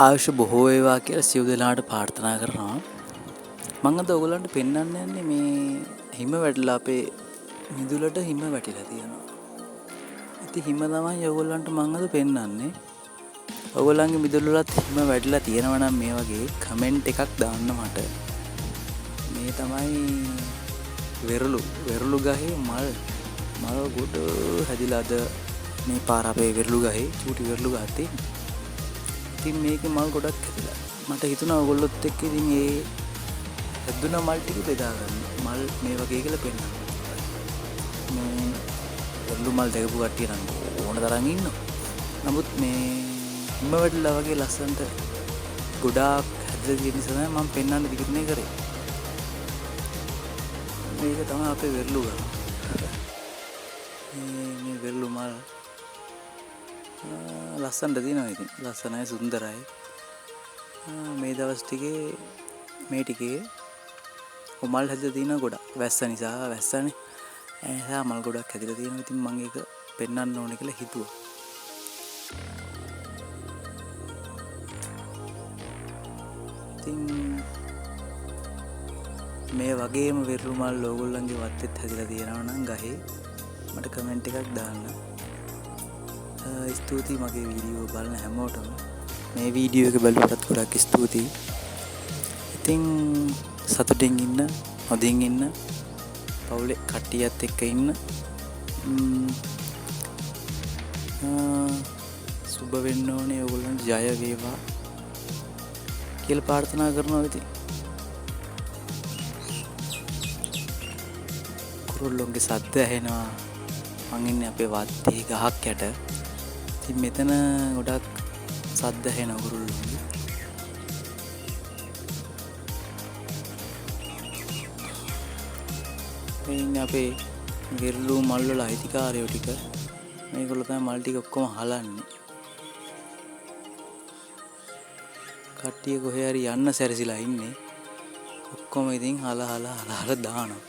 ආයුෂ බොහෝ වේවා කියලා සියලු දෙනාට ප්‍රාර්ථනා කරනවා. මම අද ඔයගොල්ලන්ට පෙන්වන්න යන්නේ මේ හිම වැටලා අපේ මිදුලට හිම වැටිලා තියෙනවා. ඉතින් හිම තමයි ඔයගොල්ලන්ට මම අද පෙන්වන්නේ. ඔයගොල්ලන්ගේ මිදුල වලත් හිම වැටිලා තියෙනවා නම් මේ වගේ කමෙන්ට් එකක් දාන්න මට. මේ තමයි වෙරළු ගහේ මල් ගොඩ හැදිලා අද මේ පාර අපේ වෙරළු ගහේ චූටි වෙරළු ගහක් තියෙනවා. ඉතින් මේකේ මල් ගොඩක් හැදිලා. මට හිතුණා ඔයගොල්ලොත් එක්ක ඉතින් ඒ හැදුන මල් ටික බෙදා ගන්න. මල් මේ වගේ කියලා පෙන්නන්න. මේ වෙරළු මල් දැකපු කට්ටිය නම් ඕන තරම් ඉන්නවා. නමුත් මේ හිම වැටලා වගේ ලස්සනට ගොඩාක් හැදලා තියෙන නිසා තමයි මම පෙන්වන්න දිගටනේ කරේ. මේක තමයි අපේ වෙරළු ගහ. මේ වෙරළු මල් ලස්සනට තියෙනවා ඉතින්. ලස්සනයි සුන්දරයි. මේ දවස් ටිකේ මේ ටිකේ මල් හැදලා තියෙනවා ගොඩක්. වැස්ස නිසා වැස්සනේ. එහා මල් ගොඩක් හැදලා තියෙනවා. ඉතින් මම ඒක පෙන්වන්න ඕනේ කියලා හිතුවා. ඉතින් මේ වගේම වෙරළු මල් ඕගොල්ලන්ගේ වත්තේත් හැදලා තියෙනවා නම් ගහේ මට කමෙන්ට් එකක් දාන්න. ස්තුතියි මගේ වීඩියෝ බලන හැමෝටම. මේ වීඩියෝ එක බලුවටත් ගොඩක් ස්තුතියි. ඉතින් සතුටින් ඉන්න, හොඳින් ඉන්න, පවුලේ කට්ටියත් එක්ක ඉන්න. සුබ වෙන්න ඕනේ ඔයගොල්ලන්ට ජය වේවා කියලා ප්‍රාර්ථනා කරනවා. ඉතින් කුරුල්ලොන්ගේ සද්ද ඇහෙනවා. මං ඉන්නේ අපේ වත්තේ ගහක් යට. ඉතින් මෙතන ගොඩක් සද්ද ඇහෙනවා කුරුල්ලොන්ගේ. මේ ඉන්නේ අපේ වෙරළු මල් වල අයිතිකාරයෝ ටික. මේගොල්ලෝ තමයි මල් ටික ඔක්කොම හලන්නේ. කට්ටිය කොහේ හරි යන්න සැරසිලා ඉන්නේ. ඔක්කොම ඉතින් හල දානවා.